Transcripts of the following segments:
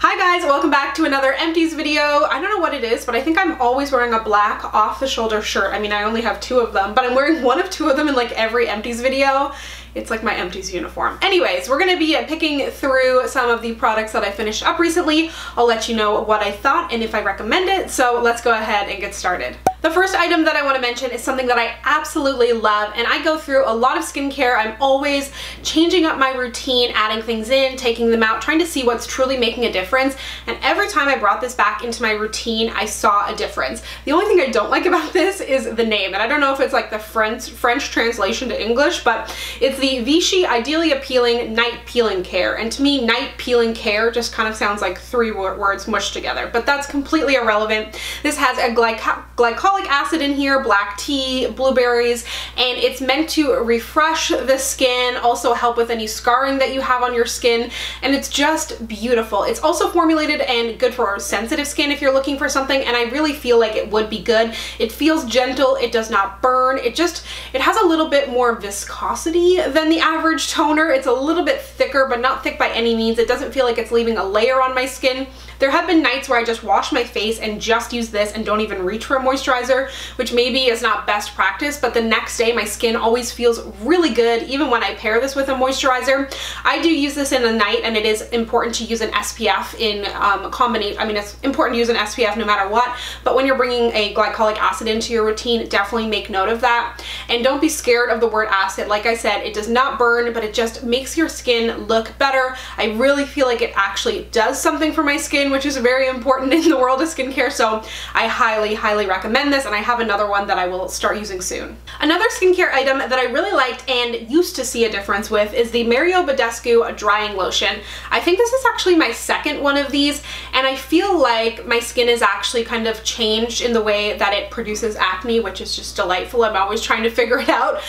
Hi guys, welcome back to another Empties video. I don't know what it is, but I think I'm always wearing a black off-the-shoulder shirt. I mean, I only have two of them, but I'm wearing one of two of them in like every Empties video. It's like my Empties uniform. Anyways, we're gonna be picking through some of the products that I finished up recently. I'll let you know what I thought and if I recommend it, so let's go ahead and get started. The first item that I want to mention is something that I absolutely love, and I go through a lot of skincare. I'm always changing up my routine, adding things in, taking them out, trying to see what's truly making a difference, and every time I brought this back into my routine, I saw a difference. The only thing I don't like about this is the name, and I don't know if it's like the French translation to English, but it's the Vichy Ideally Appealing Night Peeling Care, and to me, Night Peeling Care just kind of sounds like three words mushed together, but that's completely irrelevant. This has a glycolic acid in here, black tea, blueberries, and it's meant to refresh the skin, also help with any scarring that you have on your skin, and it's just beautiful. It's also formulated and good for sensitive skin if you're looking for something, and I really feel like it would be good. It feels gentle, it does not burn, it has a little bit more viscosity than the average toner. It's a little bit thicker, but not thick by any means. It doesn't feel like it's leaving a layer on my skin. There have been nights where I just wash my face and just use this and don't even reach for a moisturizer, which maybe is not best practice, but the next day my skin always feels really good, even when I pair this with a moisturizer. I do use this in the night, and it is important to use an SPF in combination. I mean, it's important to use an SPF no matter what, but when you're bringing a glycolic acid into your routine, definitely make note of that. And don't be scared of the word acid. Like I said, it does not burn, but it just makes your skin look better. I really feel like it actually does something for my skin, which is very important in the world of skincare, so I highly recommend this, and I have another one that I will start using soon. Another skincare item that I really liked and used to see a difference with is the Mario Badescu Drying Lotion. I think this is actually my second one of these, and I feel like my skin is actually kind of changed in the way that it produces acne, which is just delightful. I'm always trying to figure it out.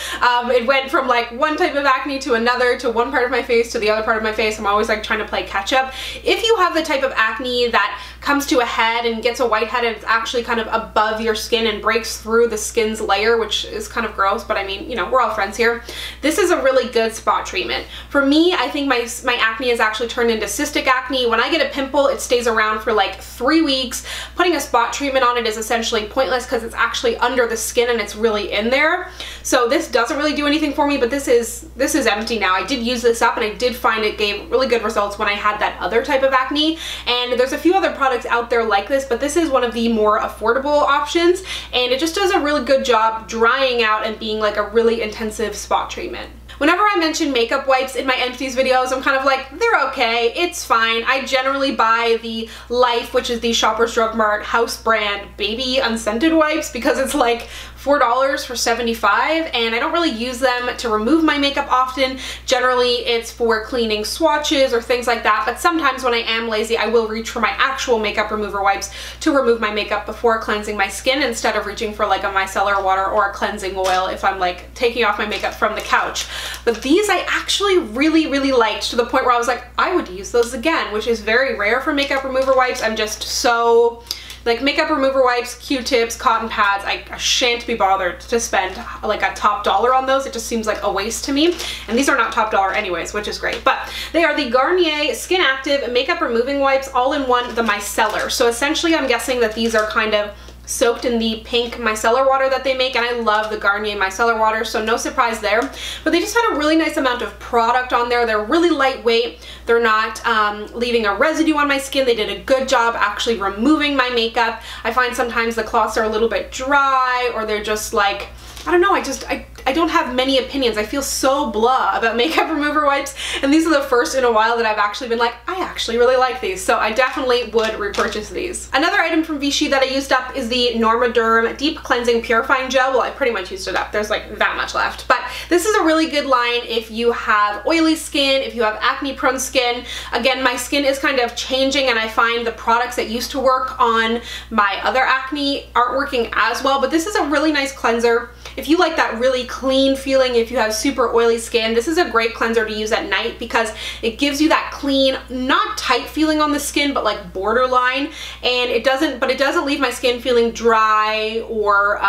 It went from like one type of acne to another, to one part of my face to the other part of my face. I'm always like trying to play catch up. If you have the type of acne that comes to a head and gets a whitehead and it's actually kind of above your skin and breaks through the skin's layer, which is kind of gross, but I mean, you know, we're all friends here. This is a really good spot treatment. For me, I think my acne has actually turned into cystic acne. When I get a pimple, it stays around for like 3 weeks. Putting a spot treatment on it is essentially pointless because it's actually under the skin and it's really in there. So this doesn't really do anything for me, but this is empty now. I did use this up and I did find it gave really good results when I had that other type of acne. And there's a few other products out there like this, but this is one of the more affordable options, and it just does a really good job drying out and being like a really intensive spot treatment. Whenever I mention makeup wipes in my Empties videos, I'm kind of like, they're okay, it's fine. I generally buy the Life, which is the Shoppers Drug Mart house brand baby unscented wipes, because it's like $4 for 75, and I don't really use them to remove my makeup often. Generally, it's for cleaning swatches or things like that, but sometimes when I am lazy, I will reach for my actual makeup remover wipes to remove my makeup before cleansing my skin, instead of reaching for like a micellar water or a cleansing oil if I'm like taking off my makeup from the couch. But these I actually really liked, to the point where I was like, I would use those again, which is very rare for makeup remover wipes. I'm just so... like makeup remover wipes, Q-tips, cotton pads, I shan't be bothered to spend like a top dollar on those. It just seems like a waste to me. And these are not top dollar anyways, which is great. But they are the Garnier Skin Active Makeup Removing Wipes all in one, the micellar. So essentially I'm guessing that these are kind of soaked in the pink micellar water that they make, and I love the Garnier micellar water, so no surprise there. But they just had a really nice amount of product on there. They're really lightweight. They're not leaving a residue on my skin. They did a good job actually removing my makeup. I find sometimes the cloths are a little bit dry, or they're just like, I don't know, I don't have many opinions. I feel so blah about makeup remover wipes, and these are the first in a while that I've actually been like, I actually really like these, so I definitely would repurchase these. Another item from Vichy that I used up is the Normaderm Deep Cleansing Purifying Gel. Well, I pretty much used it up. There's like that much left, but this is a really good line if you have oily skin, if you have acne prone skin. Again, my skin is kind of changing, and I find the products that used to work on my other acne aren't working as well, but this is a really nice cleanser. If you like that really clean feeling, if you have super oily skin, this is a great cleanser to use at night, because it gives you that clean, not tight feeling on the skin, but like borderline, and it doesn't leave my skin feeling dry or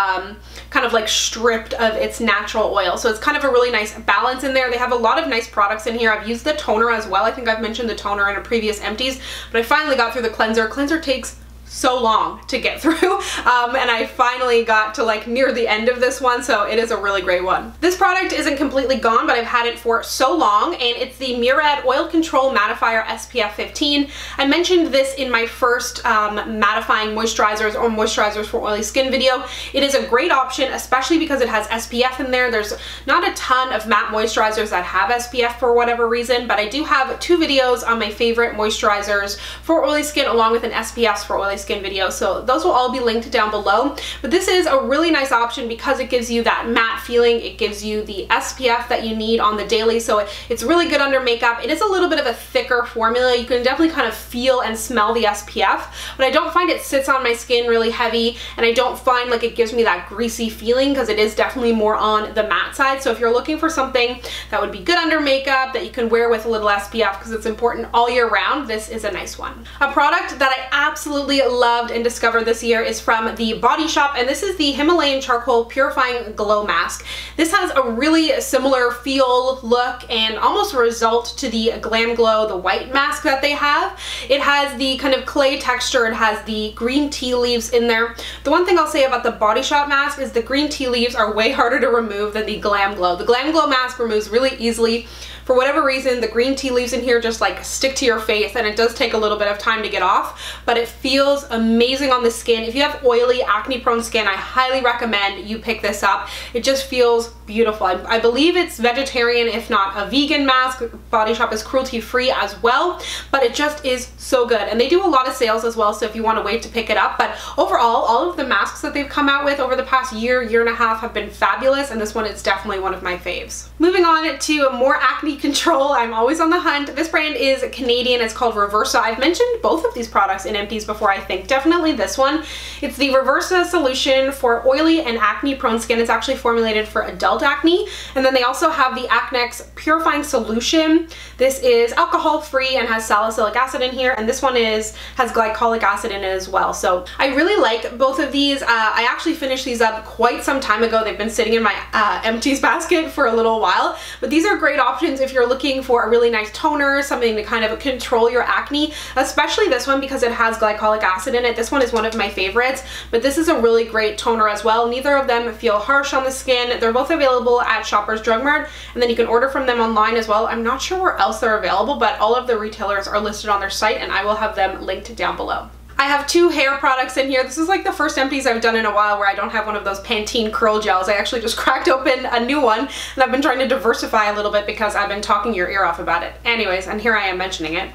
kind of like stripped of its natural oil. So it's kind of a really nice balance in there. They have a lot of nice products in here. I've used the toner as well. I think I've mentioned the toner in a previous empties, but I finally got through the cleanser. Cleanser takes so long to get through, and I finally got to like near the end of this one, so it is a really great one. This product isn't completely gone, but I've had it for so long, and it's the Murad Oil Control Mattifier SPF 15. I mentioned this in my first mattifying moisturizers or moisturizers for oily skin video. It is a great option, especially because it has SPF in there. There's not a ton of matte moisturizers that have SPF for whatever reason, but I do have 2 videos on my favorite moisturizers for oily skin along with an SPF for oily skin video, so those will all be linked down below. But this is a really nice option because it gives you that matte feeling. It gives you the SPF that you need on the daily, so it's really good under makeup. It is a little bit of a thicker formula. You can definitely kind of feel and smell the SPF, but I don't find it sits on my skin really heavy, and I don't find like it gives me that greasy feeling because it is definitely more on the matte side. So if you're looking for something that would be good under makeup that you can wear with a little SPF because it's important all year round, this is a nice one. A product that I absolutely loved and discovered this year is from The Body Shop, and this is the Himalayan Charcoal Purifying Glow Mask. This has a really similar feel, look, and almost result to the Glam Glow, the white mask that they have. It has the kind of clay texture. It has the green tea leaves in there. The one thing I'll say about the Body Shop mask is the green tea leaves are way harder to remove than the Glam Glow. The Glam Glow mask removes really easily. For whatever reason, the green tea leaves in here just like stick to your face, and it does take a little bit of time to get off, but it feels amazing on the skin. If you have oily, acne-prone skin, I highly recommend you pick this up. It just feels beautiful. I believe it's vegetarian, if not a vegan mask. Body Shop is cruelty-free as well, but it just is so good. And they do a lot of sales as well, so if you want to wait to pick it up. But overall, all of the masks that they've come out with over the past year, year and a half have been fabulous, and this one is definitely one of my faves. Moving on to more acne control. I'm always on the hunt. This brand is Canadian. It's called Reversa. I've mentioned both of these products in empties before, I think. Definitely this one. It's the Reversa solution for oily and acne prone skin. It's actually formulated for adult acne. And then they also have the Acnex Purifying Solution. This is alcohol free and has salicylic acid in here, and this one has glycolic acid in it as well. So I really like both of these. I actually finished these up quite some time ago. They've been sitting in my empties basket for a little while, but these are great options if you're looking for a really nice toner, something to kind of control your acne, especially this one because it has glycolic acid in it. This one is one of my favorites, but this is a really great toner as well. Neither of them feel harsh on the skin. They're both available at Shoppers Drug Mart, and then you can order from them online as well. I'm not sure where else they're available, but all of the retailers are listed on their site, and I will have them linked down below. I have 2 hair products in here. This is like the first empties I've done in a while where I don't have one of those Pantene curl gels. I actually just cracked open a new one, and I've been trying to diversify a little bit because I've been talking your ear off about it. Anyways, and here I am mentioning it.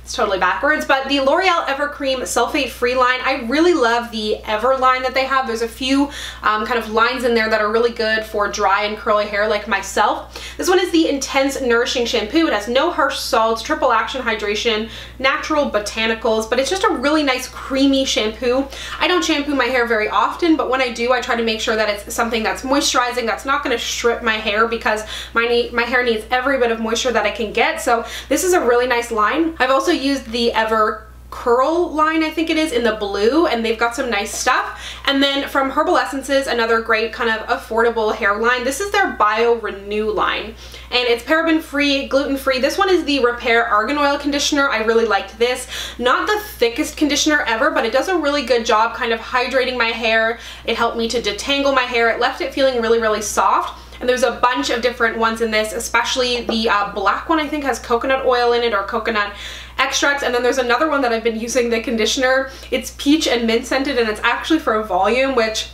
It's totally backwards, but the L'Oreal Evercream Sulfate Free line, I really love the Ever line that they have. There's a few kind of lines in there that are really good for dry and curly hair like myself. This one is the Intense Nourishing Shampoo. It has no harsh salts, triple action hydration, natural botanicals, but it's just a really nice creamy shampoo. I don't shampoo my hair very often, but when I do, I try to make sure that it's something that's moisturizing, that's not going to strip my hair, because my hair needs every bit of moisture that I can get. So this is a really nice line. I've also used the Ever Curl line, I think it is, in the blue, and they've got some nice stuff. And then from Herbal Essences, another great kind of affordable hair line. This is their Bio Renew line, and it's paraben free, gluten free. This one is the Repair Argan Oil Conditioner. I really liked this. Not the thickest conditioner ever, but it does a really good job kind of hydrating my hair. It helped me to detangle my hair. It left it feeling really, really soft. And there's a bunch of different ones in this, especially the black one I think has coconut oil in it, or coconut extracts. And then there's another one that I've been using, the conditioner. It's peach and mint scented, and it's actually for a volume, which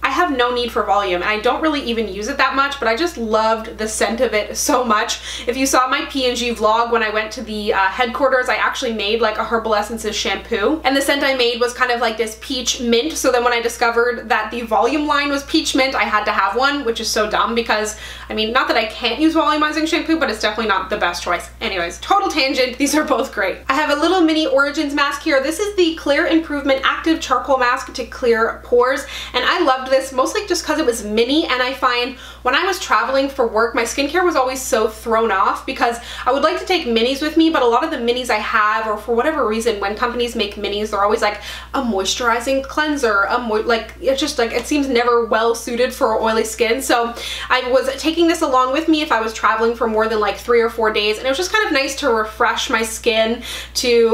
I have no need for volume, and I don't really even use it that much, but I just loved the scent of it so much. If you saw my P&G vlog when I went to the headquarters, I actually made like a Herbal Essences shampoo, and the scent I made was kind of like this peach mint. So then when I discovered that the volume line was peach mint, I had to have one, which is so dumb because, I mean, not that I can't use volumizing shampoo, but it's definitely not the best choice. Anyways, total tangent. These are both great. I have a little mini Origins mask here. This is the Clear Improvement Active Charcoal Mask to clear pores, and I loved loved this mostly just because it was mini, and I find when I was traveling for work, my skincare was always so thrown off because I would like to take minis with me, but a lot of the minis I have, or for whatever reason, when companies make minis, they're always like a moisturizing cleanser, like it's just like, it seems never well suited for oily skin. So I was taking this along with me if I was traveling for more than like 3 or 4 days, and it was just kind of nice to refresh my skin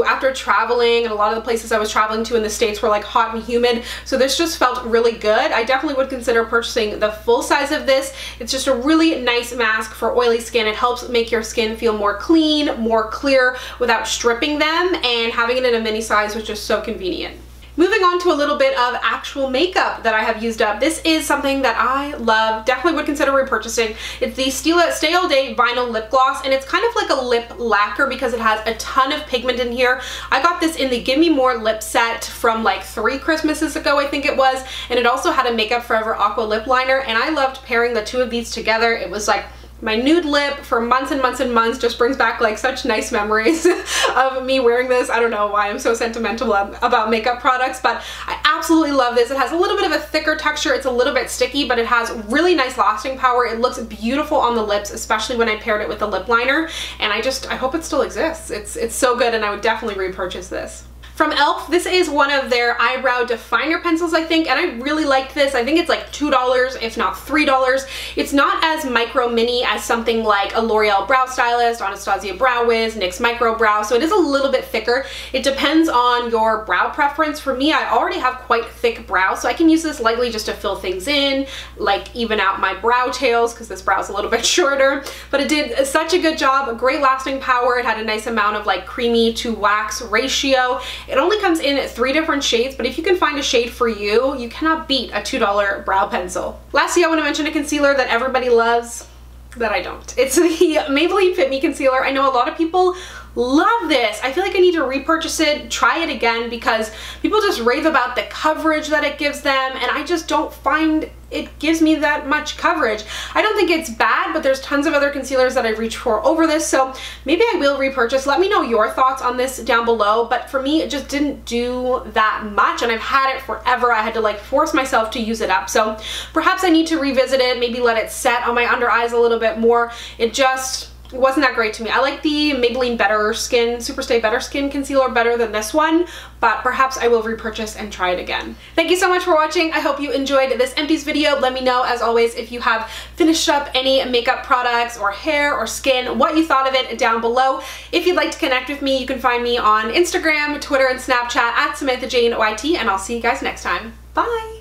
after traveling, and a lot of the places I was traveling to in the States were like hot and humid, so this just felt really good. I definitely would consider purchasing the full size of this. It's just a really nice mask for oily skin. It helps make your skin feel more clean, more clear without stripping them, and having it in a mini size was just so convenient. Moving on to a little bit of actual makeup that I have used up. This is something that I love, definitely would consider repurchasing. It's the Stila Stay All Day Vinyl Lip Gloss, and it's kind of like a lip lacquer because it has a ton of pigment in here. I got this in the Give Me More lip set from like 3 Christmases ago, I think it was, and it also had a Makeup Forever Aqua lip liner, and I loved pairing the two of these together. It was like my nude lip for months and months and months. Just brings back like such nice memories of me wearing this. I don't know why I'm so sentimental about makeup products, but I absolutely love this. It has a little bit of a thicker texture. It's a little bit sticky, but it has really nice lasting power. It looks beautiful on the lips, especially when I paired it with the lip liner, and I hope it still exists. It's so good, and I would definitely repurchase this. From e.l.f., this is one of their eyebrow definer pencils, I think, and I really liked this. I think it's like $2, if not $3. It's not as micro mini as something like a L'Oreal Brow Stylist, Anastasia Brow Wiz, NYX Micro Brow, so it is a little bit thicker. It depends on your brow preference. For me, I already have quite thick brows, so I can use this lightly just to fill things in, like even out my brow tails, because this brow is a little bit shorter, but it did such a good job. A great lasting power. It had a nice amount of like creamy to wax ratio. It only comes in 3 different shades, but if you can find a shade for you, you cannot beat a $2 brow pencil. Lastly, I want to mention a concealer that everybody loves, that I don't. It's the Maybelline Fit Me Concealer. I know a lot of people love this. I feel like I need to repurchase it, try it again, because people just rave about the coverage that it gives them, and I just don't find it gives me that much coverage. I don't think it's bad, but there's tons of other concealers that I've reached for over this, so maybe I will repurchase. Let me know your thoughts on this down below, but for me, it just didn't do that much, and I've had it forever. I had to like force myself to use it up, so perhaps I need to revisit it, maybe let it set on my under eyes a little bit more. It wasn't that great to me. I like the Maybelline Better Skin, Superstay Better Skin concealer better than this one, but perhaps I will repurchase and try it again. Thank you so much for watching. I hope you enjoyed this empties video. Let me know, as always, if you have finished up any makeup products or hair or skin, what you thought of it down below. If you'd like to connect with me, you can find me on Instagram, Twitter, and Snapchat at SamanthaJaneYT, and I'll see you guys next time. Bye!